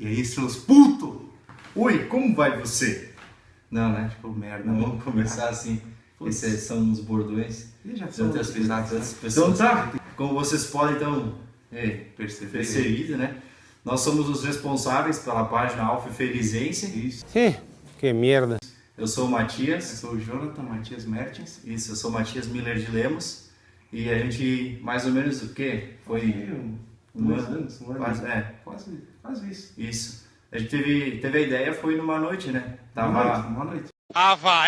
E aí, seus putos? Oi, como vai você? Não, né? Tipo, merda. Não vamos começar assim. Esses são os bordões. E já são Tantas utilizados, né? pessoas. Então tá, como vocês podem então Perceber, né? Nós somos os responsáveis pela página Alfa Felizense. Isso. Que merda. Eu sou o Eu Matias. sou o Jonathan Matias Mertens. Isso, eu sou o Matias Miller de Lemos. E a gente, mais ou menos o quê? Foi Dois anos, um ano. quase, Quase isso. isso. A gente teve a ideia, foi numa noite, né? Uma noite.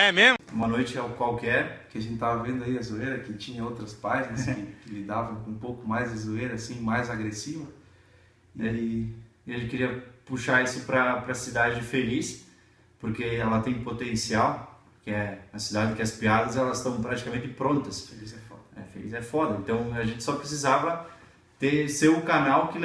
É mesmo? Uma noite qualquer. Que a gente tava vendo aí a zoeira, que tinha outras páginas que lidavam com um pouco mais de zoeira, assim, mais agressiva. E a gente queria puxar isso para a cidade feliz, porque ela tem potencial, que é a cidade que as piadas elas estão praticamente prontas. Feliz é foda. Feliz é foda. Então a gente só precisava ser o canal que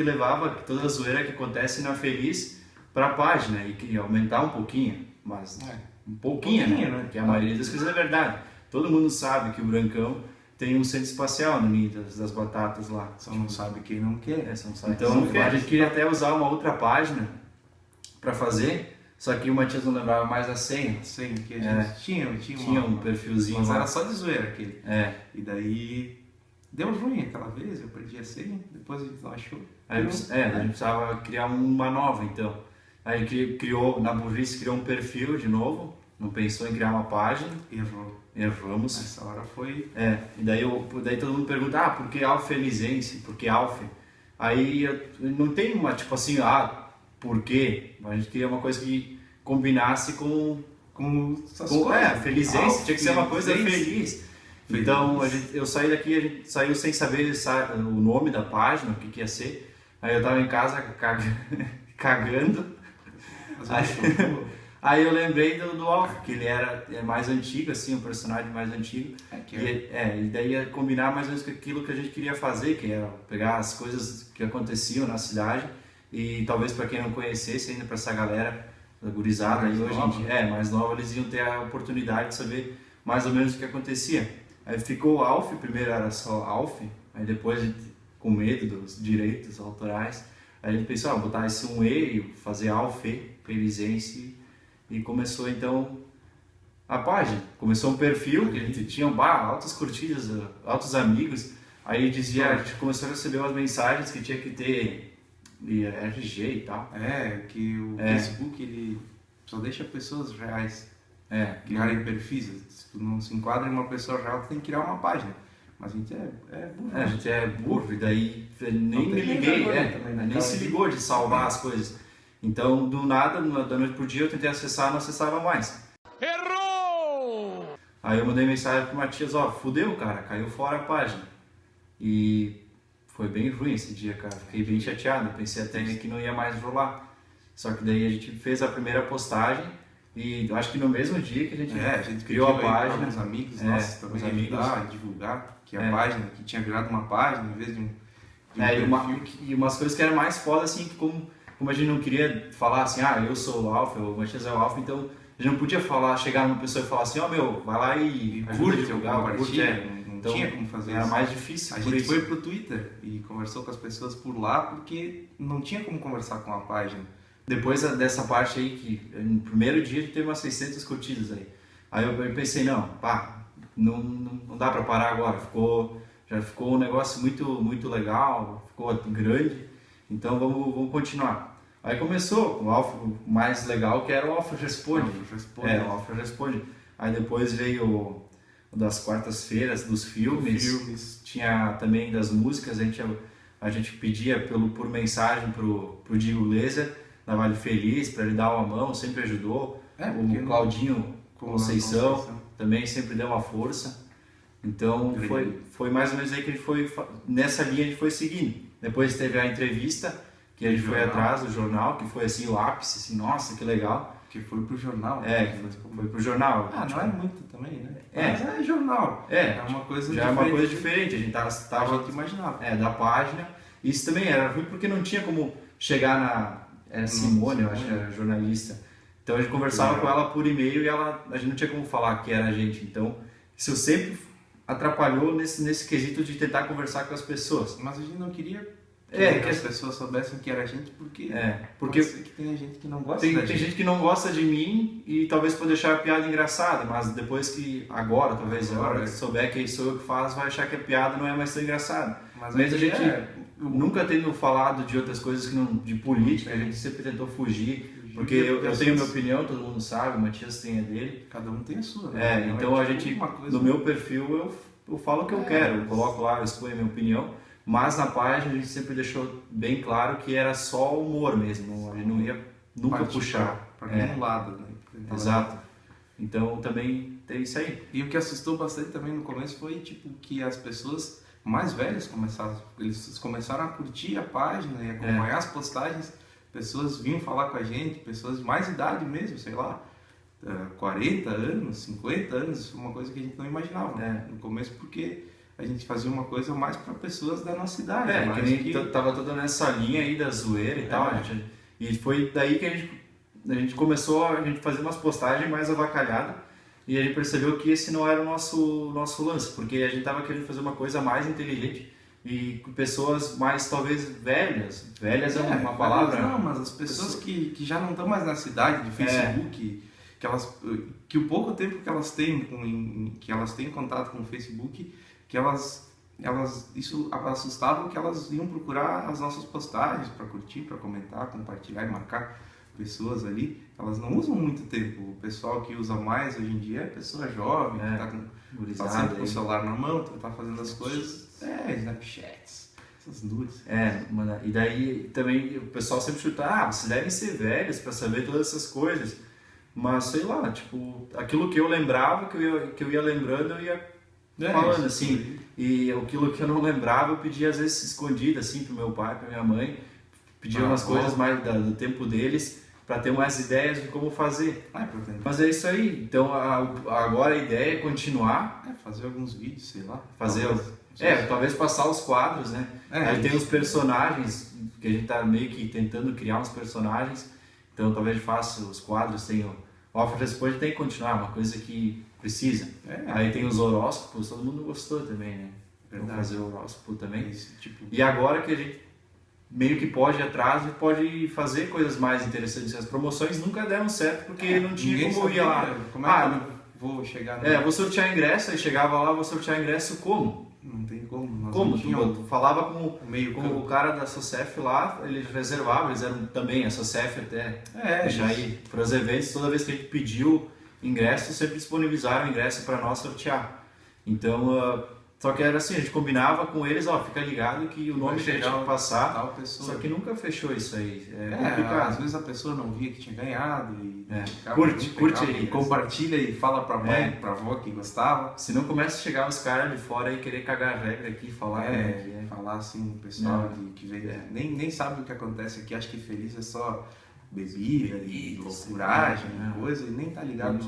levava toda a zoeira que acontece na Feliz para a página e que aumentar um pouquinho, mas um pouquinho, né? Que a maioria das coisas é verdade. Todo mundo sabe que o Brancão tem um centro espacial no ninho das batatas lá. Só não sabe quem não quer. Então a gente queria até usar uma outra página para fazer, só que o Matias não lembrava mais a senha. Sim, que a gente Tinha um perfilzinho mas lá. era só de zoeira aquele. É. E daí deu ruim aquela vez, eu perdi a senha, depois a gente não achou. A gente precisava criar uma nova, então. Aí a gente criou, na burrice, criou um perfil de novo, não pensou em criar uma página. Erramos. Essa hora foi... E daí todo mundo pergunta, por que Alfa Felizense? Por que Alfa? Aí não tem uma, tipo assim, por quê? A gente queria uma coisa que combinasse com Felizense, tinha que ser uma coisa feliz. Então eu saí daqui, a gente saiu sem saber o nome da página, o que ia ser. Aí eu tava em casa cagando. Aí eu lembrei do Alf, que ele é mais antigo, assim, um personagem mais antigo. E daí ia combinar mais ou menos com aquilo que a gente queria fazer, que era pegar as coisas que aconteciam na cidade e talvez para quem não conhecesse ainda, para essa galera da gurizada aí hoje em dia, mais nova, eles iam ter a oportunidade de saber mais ou menos o que acontecia. Aí ficou o Alf, primeiro era só Alf, aí depois a gente, com medo dos direitos autorais, aí a gente pensou, botar esse um E e fazer Alf Felizense, e começou então a página. Começou um perfil que a gente tinha altas curtidas, altos amigos, aí dizia, a gente começou a receber umas mensagens que tinha que ter RG e tal. Que o Facebook ele só deixa pessoas reais criarem perfis. Se tu não se enquadra em uma pessoa real, tu tem que criar uma página. Mas a gente é burro. A gente é burro, e daí nem me liguei, nem se ligou de salvar as coisas. Então, do nada, da noite pro dia, eu tentei acessar, não acessava mais. Errou! Aí eu mandei mensagem pro Matias, fudeu, cara, caiu fora a página. E foi bem ruim esse dia, cara, fiquei bem chateado, pensei até que não ia mais rolar. Só que daí a gente fez a primeira postagem e eu acho que no mesmo dia que a gente criou a página. Os amigos nossos também ajudar a divulgar que a página, que tinha virado uma página em vez de um perfil. E umas coisas que eram mais foda, assim, que como a gente não queria falar assim, eu sou o Alfa, o Matias é o Alfa, então a gente não podia chegar numa pessoa e falar assim, vai lá e curte, Não tinha como fazer era isso. mais difícil. A gente foi pro Twitter e conversou com as pessoas por lá, porque não tinha como conversar com a página. Depois dessa parte aí, que no primeiro dia a gente teve umas 600 curtidas aí. Aí eu pensei, não dá pra parar agora, já ficou um negócio muito, muito legal, ficou grande, então vamos continuar. Aí começou o Alfa mais legal, que era o Alfa Responde. O Alfa Responde. Aí depois veio o das quartas-feiras, dos filmes. Tinha também das músicas, a gente pedia por mensagem pro Diego Glazer, da Vale Feliz, para ele dar uma mão, sempre ajudou. O Claudinho Conceição também sempre deu uma força. Então foi mais ou menos aí que a gente foi, nessa linha a gente foi seguindo. Depois teve a entrevista, que a gente foi atrás do jornal, que foi assim o ápice, assim, nossa, que legal. Que foi pro jornal. Foi pro jornal. Não é muito também, né? Mas é jornal. É uma coisa já diferente. É uma coisa diferente, a gente tava a gente imaginava. Da página. Isso também era ruim porque não tinha como chegar era Simone, eu acho que era jornalista. Então a gente conversava com ela por e-mail e a gente não tinha como falar que era a gente. Então isso sempre atrapalhou nesse quesito de tentar conversar com as pessoas. Mas a gente não queria Que as pessoas soubessem que era a gente, porque porque pode ser que tenha gente que não gosta tem da gente. gente que não gosta de mim e talvez pode deixar a piada engraçada, mas depois que agora que souber que sou eu que faço, vai achar que a piada não é mais tão engraçada. Mas a gente nunca tendo falado de outras coisas que não, de política, a gente sempre tentou fugir, porque eu tenho minha opinião, todo mundo sabe, o Matias tem a dele. Cada um tem a sua, né? Então a gente, no meu perfil, eu falo o que eu quero, eu coloco lá, eu exponho a minha opinião, mas na página a gente sempre deixou bem claro que era só humor mesmo, a gente não ia nunca puxar. Para nenhum lado, né? Exato. Então também tem isso aí. E o que assustou bastante também no começo foi tipo que as pessoas mais velhas eles começaram a curtir a página e acompanhar as postagens, pessoas vinham falar com a gente, pessoas de mais idade mesmo, sei lá, 40 anos, 50 anos, uma coisa que a gente não imaginava no começo, porque a gente fazia uma coisa mais para pessoas da nossa idade. Tava toda nessa linha aí da zoeira e tal, e foi daí que a gente começou a fazer umas postagens mais avacalhadas, e a gente percebeu que esse não era o nosso lance, porque a gente tava querendo fazer uma coisa mais inteligente, e com pessoas mais talvez velhas é uma palavra... Não, mas as pessoas que já não estão mais na cidade de Facebook, que o pouco tempo que elas têm contato com o Facebook, que isso assustava, que elas iam procurar as nossas postagens para curtir, para comentar, compartilhar e marcar pessoas ali. Elas não usam muito tempo. O pessoal que usa mais hoje em dia é pessoa jovem, que tá sempre com o celular na mão, tá fazendo as coisas, Snapchats, essas duas. E daí também o pessoal sempre chuta, vocês devem ser velhos para saber todas essas coisas. Mas sei lá, tipo, aquilo que eu lembrava, que eu ia lembrando, eu ia falando assim. E aquilo que eu não lembrava, eu pedia às vezes escondido assim pro meu pai, pra minha mãe, pedia umas coisas mais do tempo deles, para ter mais ideias de como fazer. Mas é isso aí. Então agora a ideia é continuar. Fazer alguns vídeos, sei lá. Talvez passar os quadros, né? Aí tem os personagens, que a gente tá meio que tentando criar uns personagens. Então talvez faça os quadros, tem o Offer Responde, tem que continuar, uma coisa que precisa. Aí tem os horóscopos, todo mundo gostou também, né? Vamos fazer o horóscopo também. E agora que a gente meio que pode ir atrás e pode fazer coisas mais interessantes. As promoções nunca deram certo porque não tinha como ir lá. Como é que eu vou chegar? Vou sortear ingresso, aí chegava lá, vou sortear ingresso como? Não tem como. Como? Tu falava com o cara da Socief lá, ele reservava, eles eram também, a Socief até já aí para os eventos, toda vez que a gente pediu ingresso, sempre disponibilizaram ingresso para nós sortear. Então, só que era assim, a gente combinava com eles, fica ligado que o nome que a gente ia passar, só que nunca fechou isso aí. Complicado. Às vezes a pessoa não via que tinha ganhado e curte aí, compartilha e fala pra mãe, pra avó que gostava. Se não começa a chegar os caras de fora e querer cagar a regra aqui, falar falar assim, o pessoal que veio, nem sabe o que acontece aqui, acha que feliz é só bebida e loucuragem, coisa, e nem tá ligado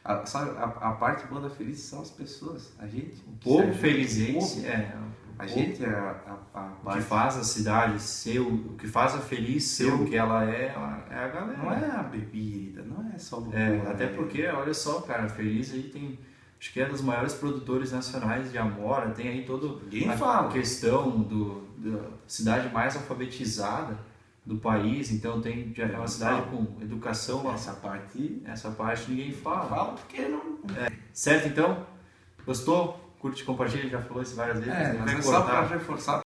a parte boa da Feliz são as pessoas, a gente. O povo felizense a gente a parte que faz a cidade ser o que faz a Feliz ser o que ela é a galera. Não é a bebida, não é só loucura. Até porque, olha só, cara, a Feliz aí tem, acho que é dos maiores produtores nacionais de amora, tem aí toda a questão da cidade mais alfabetizada do país, então é uma cidade com educação. Essa parte ninguém fala. Fala porque não. Certo, então? Gostou? Curte, compartilha, já falou isso várias vezes. Mas é só para reforçar